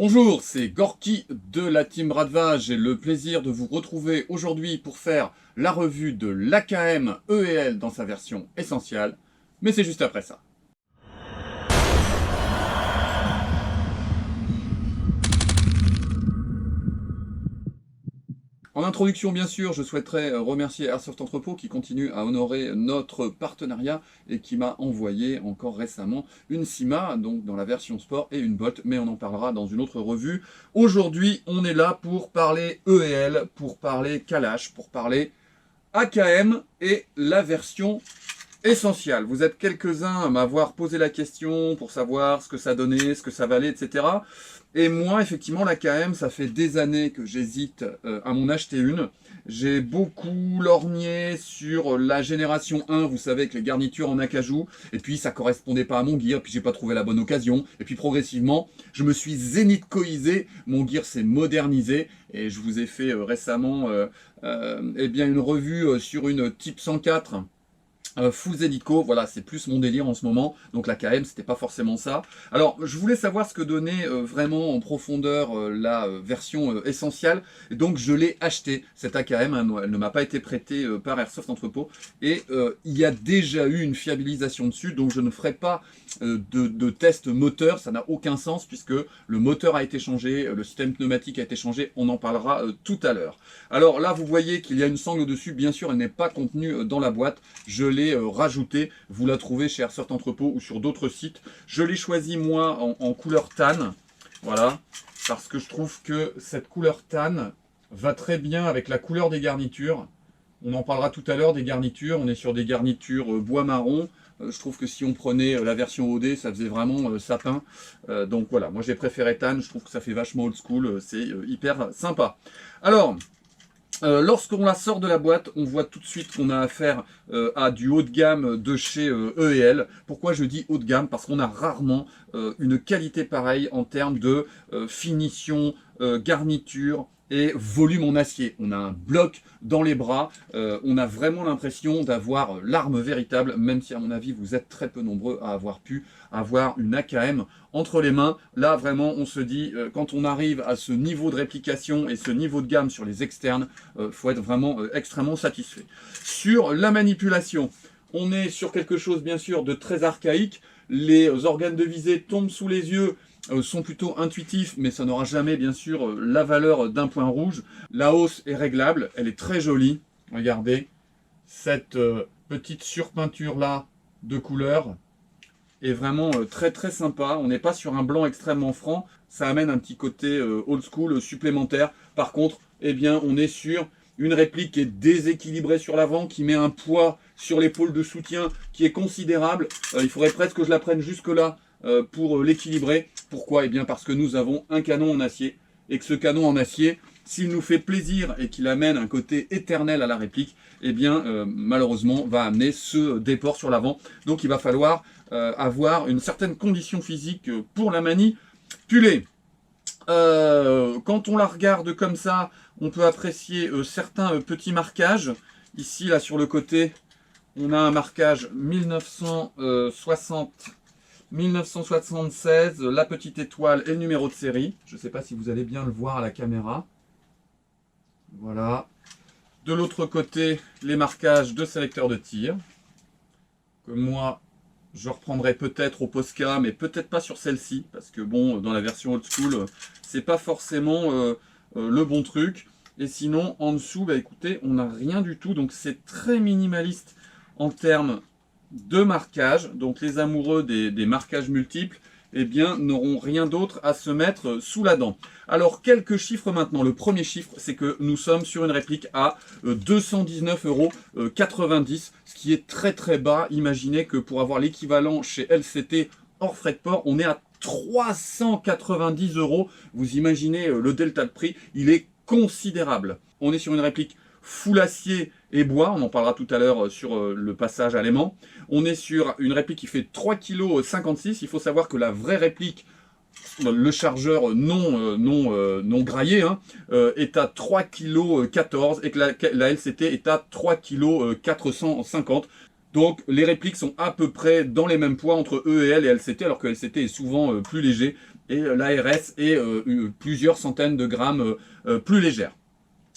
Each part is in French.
Bonjour, c'est Gorky de la team Radva. J'ai le plaisir de vous retrouver aujourd'hui pour faire la revue de l'AKM EL dans sa version essentielle, mais c'est juste après ça. En introduction, bien sûr, je souhaiterais remercier Airsoft Entrepôt qui continue à honorer notre partenariat et qui m'a envoyé encore récemment une Sima, donc dans la version sport, et une Bolt, mais on en parlera dans une autre revue. Aujourd'hui, on est là pour parler EL, pour parler Kalash, pour parler AKM et la version essentielle. Vous êtes quelques-uns à m'avoir posé la question pour savoir ce que ça donnait, ce que ça valait, etc. Et moi, effectivement, l'AKM, ça fait des années que j'hésite à m'en acheter une. J'ai beaucoup lorgné sur la génération 1, vous savez, avec les garnitures en acajou. Et puis, ça correspondait pas à mon gear, puis j'ai pas trouvé la bonne occasion. Et puis, progressivement, je me suis zénithcoisé. Mon gear s'est modernisé. Et je vous ai fait récemment eh bien, une revue sur une Type 104. Full hélico, voilà, c'est plus mon délire en ce moment. Donc la KM, c'était pas forcément ça. Alors, je voulais savoir ce que donnait vraiment en profondeur la version essentielle. Et donc, je l'ai acheté, cette AKM. Hein, elle ne m'a pas été prêtée par Airsoft Entrepôt. Et il y a déjà eu une fiabilisation dessus. Donc, je ne ferai pas de test moteur. Ça n'a aucun sens puisque le moteur a été changé, le système pneumatique a été changé. On en parlera tout à l'heure. Alors là, vous voyez qu'il y a une sangle dessus. Bien sûr, elle n'est pas contenue dans la boîte. Je l'ai rajouté, vous la trouvez chez Airsoft Entrepôt ou sur d'autres sites. Je l'ai choisi moi en couleur tan, voilà, parce que je trouve que cette couleur tan va très bien avec la couleur des garnitures. On en parlera tout à l'heure des garnitures, on est sur des garnitures bois marron. Je trouve que si on prenait la version OD, ça faisait vraiment sapin. Donc voilà, moi j'ai préféré tan, je trouve que ça fait vachement old school, c'est hyper sympa. Alors, lorsqu'on la sort de la boîte, on voit tout de suite qu'on a affaire à du haut de gamme de chez EL. Pourquoi je dis haut de gamme? Parce qu'on a rarement une qualité pareille en termes de finition, garniture et volume en acier. On a un bloc dans les bras, on a vraiment l'impression d'avoir l'arme véritable, même si à mon avis vous êtes très peu nombreux à avoir pu avoir une AKM entre les mains. Là vraiment on se dit, quand on arrive à ce niveau de réplication et ce niveau de gamme sur les externes, faut être vraiment extrêmement satisfait. Sur la manipulation, on est sur quelque chose bien sûr de très archaïque. Les organes de visée tombent sous les yeux, sont plutôt intuitifs, mais ça n'aura jamais bien sûr la valeur d'un point rouge. La hausse est réglable, elle est très jolie. Regardez, cette petite surpeinture là de couleur est vraiment très très sympa. On n'est pas sur un blanc extrêmement franc, ça amène un petit côté old school supplémentaire. Par contre, eh bien, on est sur une réplique qui est déséquilibrée sur l'avant, qui met un poids sur l'épaule de soutien qui est considérable. Il faudrait presque que je la prenne jusque là pour l'équilibrer. Pourquoi? Eh bien parce que nous avons un canon en acier, et que ce canon en acier, s'il nous fait plaisir et qu'il amène un côté éternel à la réplique, eh bien malheureusement va amener ce déport sur l'avant. Donc il va falloir avoir une certaine condition physique pour la manipuler. Quand on la regarde comme ça, on peut apprécier certains petits marquages. Ici, là, sur le côté, on a un marquage 1976, la petite étoile et le numéro de série. Je ne sais pas si vous allez bien le voir à la caméra. Voilà. De l'autre côté, les marquages de sélecteur de tir. Que moi, je reprendrai peut-être au Posca, mais peut-être pas sur celle-ci. Parce que bon, dans la version old school, c'est pas forcément le bon truc. Et sinon, en dessous, bah écoutez, on n'a rien du tout. Donc c'est très minimaliste en termes de marquage. Donc les amoureux des marquages multiples, eh bien, n'auront rien d'autre à se mettre sous la dent. Alors, quelques chiffres maintenant. Le premier chiffre, c'est que nous sommes sur une réplique à 219,90 €, ce qui est très très bas. Imaginez que pour avoir l'équivalent chez LCT hors frais de port, on est à 390 €. Vous imaginez le delta de prix, il est considérable. On est sur une réplique full acier et bois, on en parlera tout à l'heure sur le passage à l'aimant. On est sur une réplique qui fait 3,56 kg. Il faut savoir que la vraie réplique, le chargeur non graillé, hein, est à 3,14 kg et que la LCT est à 3,450 kg. Donc les répliques sont à peu près dans les mêmes poids entre E et L et LCT, alors que LCT est souvent plus léger. et l'ARS est plusieurs centaines de grammes plus légère.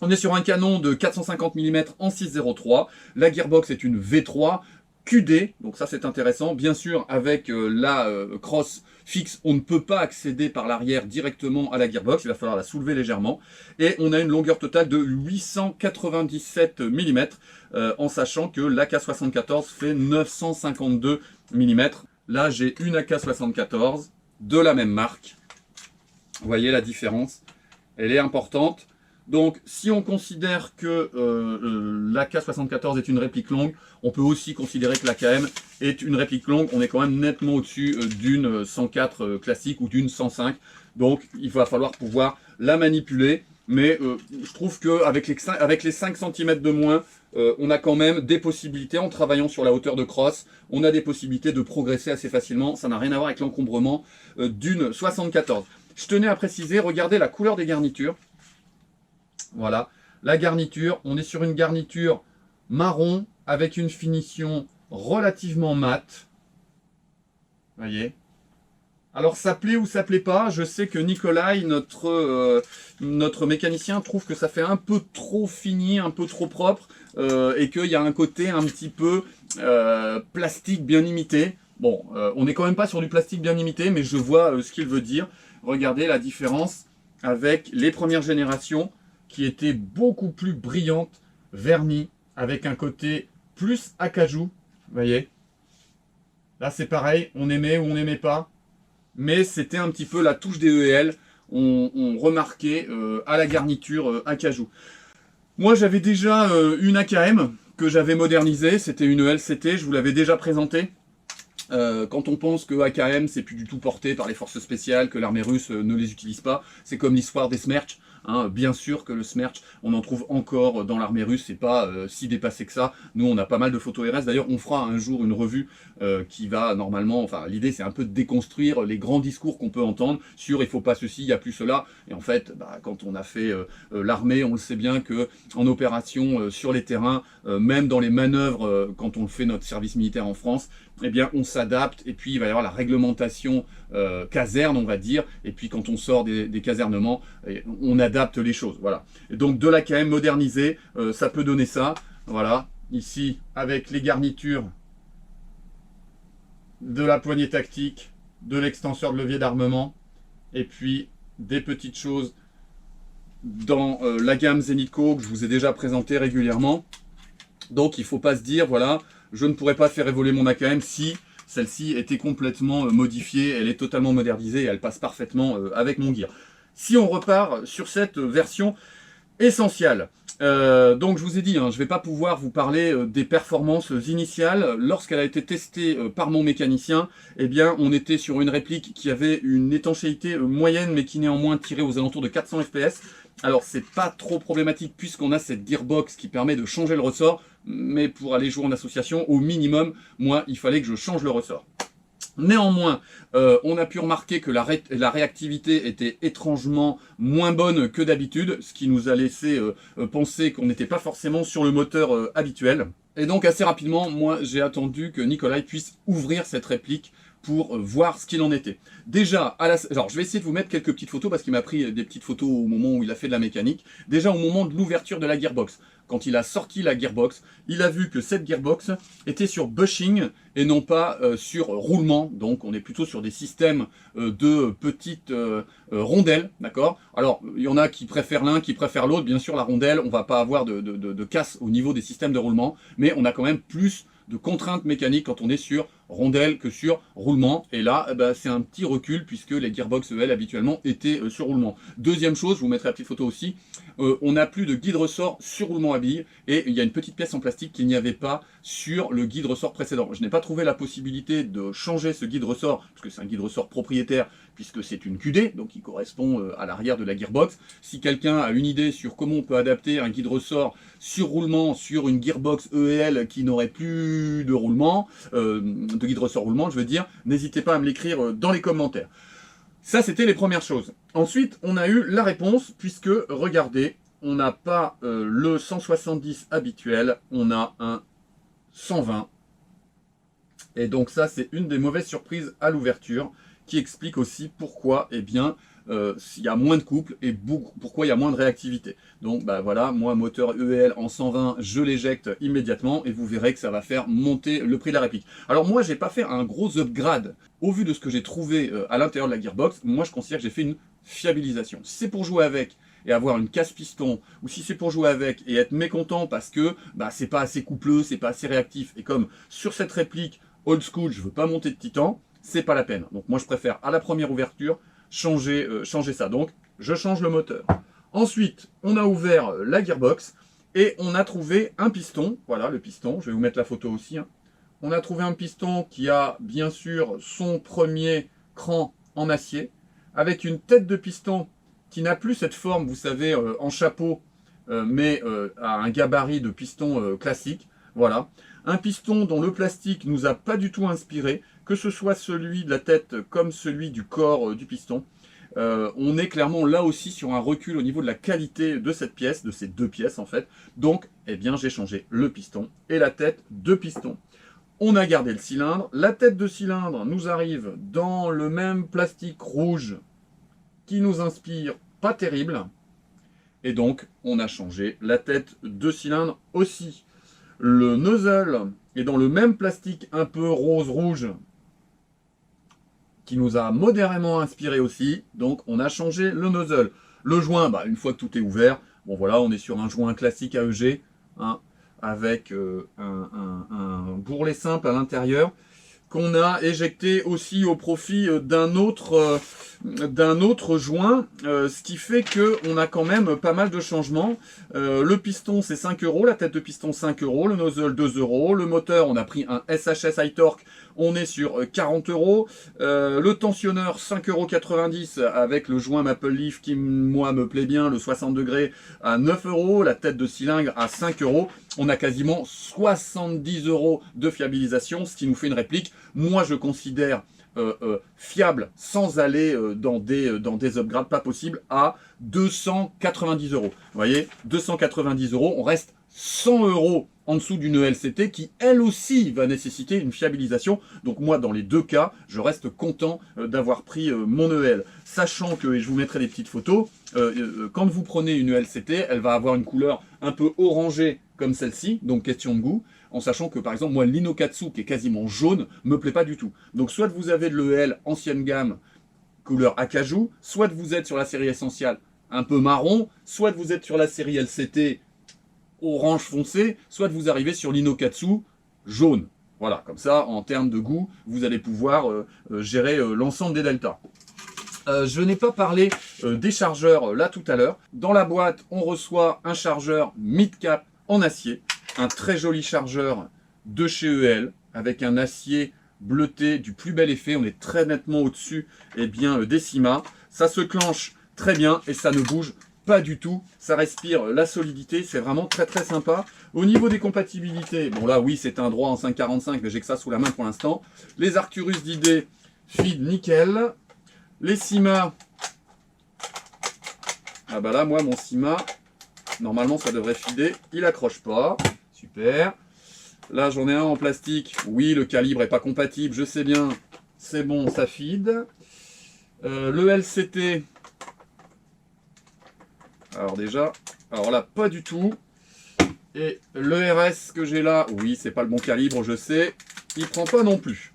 On est sur un canon de 450 mm en 6.03. La gearbox est une V3 QD, donc ça c'est intéressant. Bien sûr, avec la crosse fixe, on ne peut pas accéder par l'arrière directement à la gearbox, il va falloir la soulever légèrement. Et on a une longueur totale de 897 mm, en sachant que l'AK74 fait 952 mm. Là, j'ai une AK74 de la même marque. Vous voyez la différence, elle est importante. Donc, si on considère que l'AK74 est une réplique longue, on peut aussi considérer que l'AKM est une réplique longue. On est quand même nettement au-dessus d'une 104 classique ou d'une 105. Donc, il va falloir pouvoir la manipuler. Mais je trouve qu'avec les 5 cm de moins, on a quand même des possibilités, en travaillant sur la hauteur de crosse, on a des possibilités de progresser assez facilement. Ça n'a rien à voir avec l'encombrement d'une 74. Je tenais à préciser, regardez la couleur des garnitures. Voilà, la garniture, on est sur une garniture marron avec une finition relativement mate. Vous voyez. Alors ça plaît ou ça plaît pas, je sais que Nikolai, notre mécanicien, trouve que ça fait un peu trop fini, un peu trop propre, et qu'il y a un côté un petit peu plastique bien imité. Bon, on n'est quand même pas sur du plastique bien imité, mais je vois ce qu'il veut dire. Regardez la différence avec les premières générations, qui était beaucoup plus brillante, vernie, avec un côté plus acajou. Vous voyez. Là, c'est pareil, on aimait ou on n'aimait pas. Mais c'était un petit peu la touche des EL. On remarquait à la garniture acajou. Moi, j'avais déjà une AKM que j'avais modernisée. C'était une LCT, je vous l'avais déjà présentée. Quand on pense que AKM, c'est plus du tout porté par les forces spéciales, que l'armée russe ne les utilise pas, c'est comme l'histoire des Smerch. Hein, bien sûr que le Smerch, on en trouve encore dans l'armée russe, c'est pas si dépassé que ça. Nous, on a pas mal de photos RS. D'ailleurs, on fera un jour une revue qui va normalement, enfin, l'idée, c'est un peu de déconstruire les grands discours qu'on peut entendre sur il faut pas ceci, il y a plus cela. Et en fait, bah, quand on a fait l'armée, on le sait bien que en opération sur les terrains, même dans les manœuvres, quand on fait notre service militaire en France, eh bien, on s'adapte, et puis il va y avoir la réglementation caserne, on va dire, et puis quand on sort des casernements, on adapte les choses, voilà. Et donc de l'AKM modernisé, ça peut donner ça, voilà, ici, avec les garnitures de la poignée tactique, de l'extenseur de levier d'armement, et puis des petites choses dans la gamme Zenitco, que je vous ai déjà présenté régulièrement. Donc il ne faut pas se dire, voilà, je ne pourrais pas faire évoluer mon AKM si celle-ci était complètement modifiée, elle est totalement modernisée et elle passe parfaitement avec mon gear. Si on repart sur cette version essentielle, donc je vous ai dit, hein, je ne vais pas pouvoir vous parler des performances initiales. Lorsqu'elle a été testée par mon mécanicien, eh bien on était sur une réplique qui avait une étanchéité moyenne mais qui néanmoins tirait aux alentours de 400 fps. Alors c'est pas trop problématique puisqu'on a cette gearbox qui permet de changer le ressort, mais pour aller jouer en association, au minimum, moi il fallait que je change le ressort. Néanmoins, on a pu remarquer que la réactivité était étrangement moins bonne que d'habitude, ce qui nous a laissé penser qu'on n'était pas forcément sur le moteur habituel. Et donc assez rapidement, moi j'ai attendu que Nikolai puisse ouvrir cette réplique pour voir ce qu'il en était. Déjà, alors je vais essayer de vous mettre quelques petites photos parce qu'il m'a pris des petites photos au moment où il a fait de la mécanique. Déjà au moment de l'ouverture de la gearbox, quand il a sorti la gearbox, il a vu que cette gearbox était sur bushing et non pas sur roulement. Donc on est plutôt sur des systèmes de petites rondelles, d'accord. Alors il y en a qui préfèrent l'un, qui préfèrent l'autre. Bien sûr la rondelle, on va pas avoir de casse au niveau des systèmes de roulement, mais on a quand même plus de contraintes mécaniques quand on est sur rondelle que sur roulement. Et là, c'est un petit recul puisque les gearbox EL habituellement étaient sur roulement. Deuxième chose, je vous mettrai la petite photo aussi, on n'a plus de guide ressort sur roulement à billes et il y a une petite pièce en plastique qu'il n'y avait pas sur le guide ressort précédent. Je n'ai pas trouvé la possibilité de changer ce guide ressort parce que c'est un guide ressort propriétaire puisque c'est une QD, donc il correspond à l'arrière de la gearbox. Si quelqu'un a une idée sur comment on peut adapter un guide ressort sur roulement sur une gearbox EL qui n'aurait plus de roulement, de guide ressort roulement, je veux dire, n'hésitez pas à me l'écrire dans les commentaires. Ça, c'était les premières choses. Ensuite, on a eu la réponse, puisque, regardez, on n'a pas le 170 habituel, on a un 120. Et donc ça, c'est une des mauvaises surprises à l'ouverture, qui explique aussi pourquoi, eh bien, il y a moins de couple et pourquoi il y a moins de réactivité. Donc bah voilà, moi moteur EL en 120, je l'éjecte immédiatement et vous verrez que ça va faire monter le prix de la réplique. Alors moi j'ai pas fait un gros upgrade. Au vu de ce que j'ai trouvé à l'intérieur de la gearbox, moi je considère que j'ai fait une fiabilisation. Si c'est pour jouer avec et avoir une casse piston, ou si c'est pour jouer avec et être mécontent parce que bah, c'est pas assez coupleux, c'est pas assez réactif, et comme sur cette réplique old school, je veux pas monter de titan, c'est pas la peine. Donc moi je préfère à la première ouverture changer ça. Donc je change le moteur. Ensuite, on a ouvert la gearbox et on a trouvé un piston. Voilà le piston, je vais vous mettre la photo aussi. Hein. On a trouvé un piston qui a bien sûr son premier cran en acier, avec une tête de piston qui n'a plus cette forme, vous savez, en chapeau, mais à un gabarit de piston classique. Voilà. Un piston dont le plastique nous a pas du tout inspiré, que ce soit celui de la tête comme celui du corps du piston. On est clairement là aussi sur un recul au niveau de la qualité de cette pièce, de ces deux pièces en fait. Donc, eh bien, j'ai changé le piston et la tête de piston. On a gardé le cylindre. La tête de cylindre nous arrive dans le même plastique rouge qui nous inspire pas terrible. Et donc, on a changé la tête de cylindre aussi. Le nozzle est dans le même plastique un peu rose-rouge qui nous a modérément inspiré aussi. Donc, on a changé le nozzle. Le joint, bah, une fois que tout est ouvert, bon voilà, on est sur un joint classique AEG, hein, avec un bourrelet simple à l'intérieur, qu'on a éjecté aussi au profit d'un autre joint, ce qui fait que on a quand même pas mal de changements. Le piston c'est 5 €, la tête de piston 5 €, le nozzle 2 €, le moteur on a pris un SHS High Torque, on est sur 40 €, le tensionneur 5,90 € avec le joint Maple Leaf qui moi me plaît bien, le 60 degrés à 9 €, la tête de cylindre à 5 €. On a quasiment 70 € de fiabilisation, ce qui nous fait une réplique. Moi, je considère fiable, sans aller dans des upgrades pas possibles, à 290 €. Vous voyez, 290 €, on reste 100 € en dessous d'une ELCT qui, elle aussi, va nécessiter une fiabilisation. Donc moi, dans les deux cas, je reste content d'avoir pris mon EL. Sachant que, et je vous mettrai des petites photos, quand vous prenez une ELCT, elle va avoir une couleur un peu orangée comme celle-ci, donc question de goût, en sachant que par exemple moi l'Inokatsu qui est quasiment jaune me plaît pas du tout. Donc soit vous avez de l'EL ancienne gamme couleur acajou, soit vous êtes sur la série essentielle un peu marron, soit vous êtes sur la série LCT orange foncé, soit vous arrivez sur l'Inokatsu jaune. Voilà, comme ça en termes de goût vous allez pouvoir gérer l'ensemble des deltas. Je n'ai pas parlé des chargeurs là tout à l'heure. Dans la boîte on reçoit un chargeur mid-cap en acier, un très joli chargeur de chez EL avec un acier bleuté du plus bel effet. On est très nettement au-dessus des CIMA. Ça se clenche très bien et ça ne bouge pas du tout. Ça respire la solidité, c'est vraiment très très sympa. Au niveau des compatibilités, bon là oui c'est un droit en 545 mais j'ai que ça sous la main pour l'instant. Les Arcturus d'ID feed nickel. Les CIMA, ah bah là moi mon CIMA, normalement ça devrait fider, il accroche pas, super. Là j'en ai un en plastique, oui le calibre est pas compatible, je sais bien, c'est bon ça fide. Le LCT, alors déjà, alors là pas du tout. Et le RS que j'ai là, oui c'est pas le bon calibre je sais, il prend pas non plus.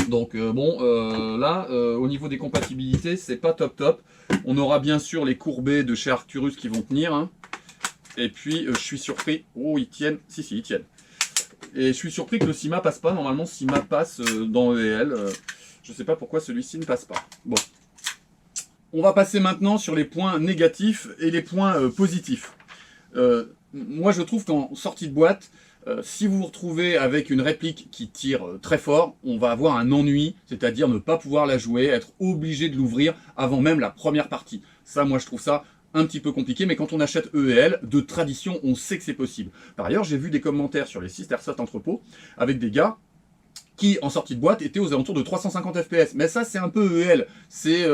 Donc là, au niveau des compatibilités, c'est pas top top. On aura bien sûr les courbés de chez Arcturus qui vont tenir. Hein. Et puis, je suis surpris. Oh, ils tiennent. Si, ils tiennent. Et je suis surpris que le CIMA passe pas. Normalement, CIMA passe dans EL. Je sais pas pourquoi celui-ci ne passe pas. Bon. On va passer maintenant sur les points négatifs et les points positifs. Moi, je trouve qu'en sortie de boîte, si vous vous retrouvez avec une réplique qui tire très fort, on va avoir un ennui, c'est-à-dire ne pas pouvoir la jouer, être obligé de l'ouvrir avant même la première partie. Ça, moi, je trouve ça un petit peu compliqué, mais quand on achète EL, de tradition, on sait que c'est possible. Par ailleurs, j'ai vu des commentaires sur les sites Airsoft Entrepôt avec des gars qui, en sortie de boîte, étaient aux alentours de 350 FPS. Mais ça, c'est un peu EL, c'est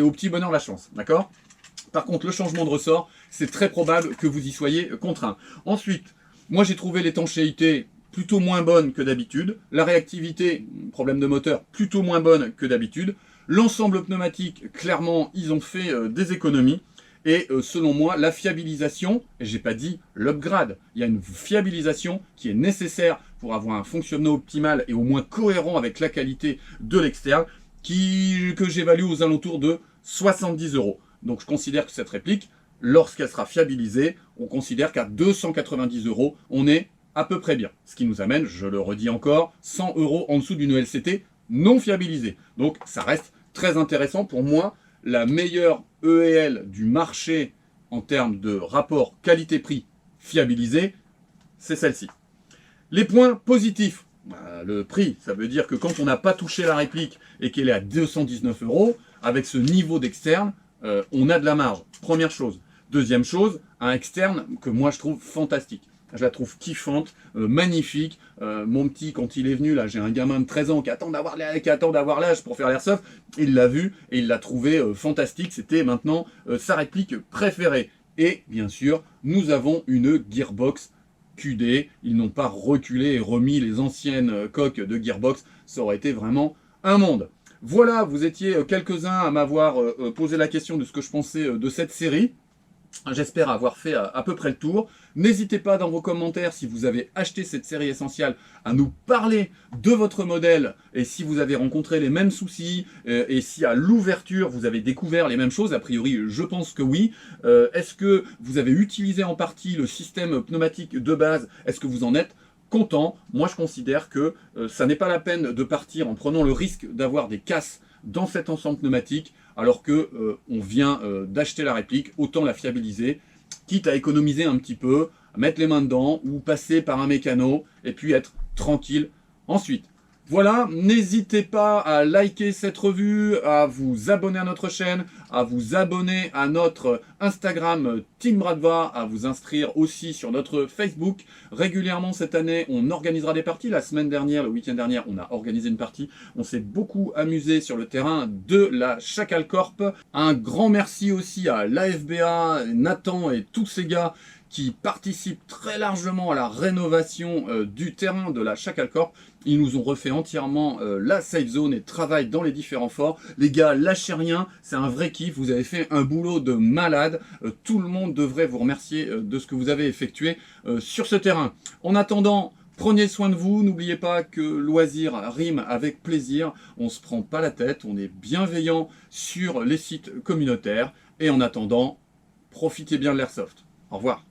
au petit bonheur la chance, d'accord ? Par contre, le changement de ressort, c'est très probable que vous y soyez contraint. Ensuite, moi j'ai trouvé l'étanchéité plutôt moins bonne que d'habitude, la réactivité, problème de moteur, plutôt moins bonne que d'habitude, L'ensemble pneumatique, clairement, ils ont fait des économies. Et selon moi, la fiabilisation, et j'ai pas dit l'upgrade, il y a une fiabilisation qui est nécessaire pour avoir un fonctionnement optimal et au moins cohérent avec la qualité de l'externe, que j'évalue aux alentours de 70 €. Donc je considère que cette réplique, lorsqu'elle sera fiabilisée, on considère qu'à 290 €, on est à peu près bien. Ce qui nous amène, je le redis encore, 100 € en dessous d'une LCT non fiabilisée. Donc ça reste très intéressant pour moi. La meilleure EEL du marché en termes de rapport qualité-prix fiabilisé, c'est celle-ci. Les points positifs. Le prix, ça veut dire que quand on n'a pas touché la réplique et qu'elle est à 219 €, avec ce niveau d'externe, on a de la marge. Première chose. Deuxième chose, un externe que moi je trouve fantastique. Je la trouve kiffante, magnifique. Mon petit, quand il est venu, là, j'ai un gamin de 13 ans qui attend d'avoir l'âge pour faire l'airsoft. Il l'a vu et il l'a trouvé fantastique. C'était maintenant sa réplique préférée. Et bien sûr, nous avons une Gearbox QD. Ils n'ont pas reculé et remis les anciennes coques de Gearbox. Ça aurait été vraiment un monde. Voilà, vous étiez quelques-uns à m'avoir posé la question de ce que je pensais de cette série. J'espère avoir fait à peu près le tour. N'hésitez pas dans vos commentaires, si vous avez acheté cette série essentielle, à nous parler de votre modèle et si vous avez rencontré les mêmes soucis et si à l'ouverture vous avez découvert les mêmes choses. A priori, je pense que oui. Est-ce que vous avez utilisé en partie le système pneumatique de base? Est-ce que vous en êtes content? Moi, je considère que ça n'est pas la peine de partir en prenant le risque d'avoir des casses dans cet ensemble pneumatique, alors que on vient d'acheter la réplique, autant la fiabiliser, quitte à économiser un petit peu, à mettre les mains dedans, ou passer par un mécano, et puis être tranquille ensuite. Voilà, n'hésitez pas à liker cette revue, à vous abonner à notre chaîne, à vous abonner à notre Instagram Team Bradva, à vous inscrire aussi sur notre Facebook. Régulièrement cette année, on organisera des parties. La semaine dernière, le week-end dernier, on a organisé une partie. On s'est beaucoup amusé sur le terrain de la Chacal Corp. Un grand merci aussi à l'AFBA, Nathan et tous ces gars qui participent très largement à la rénovation du terrain de la Chacal Corp. Ils nous ont refait entièrement la safe zone et travaillent dans les différents forts. Les gars, lâchez rien, c'est un vrai kiff. Vous avez fait un boulot de malade. Tout le monde devrait vous remercier de ce que vous avez effectué sur ce terrain. En attendant, prenez soin de vous. N'oubliez pas que loisir rime avec plaisir. On ne se prend pas la tête. On est bienveillant sur les sites communautaires. Et en attendant, profitez bien de l'airsoft. Au revoir.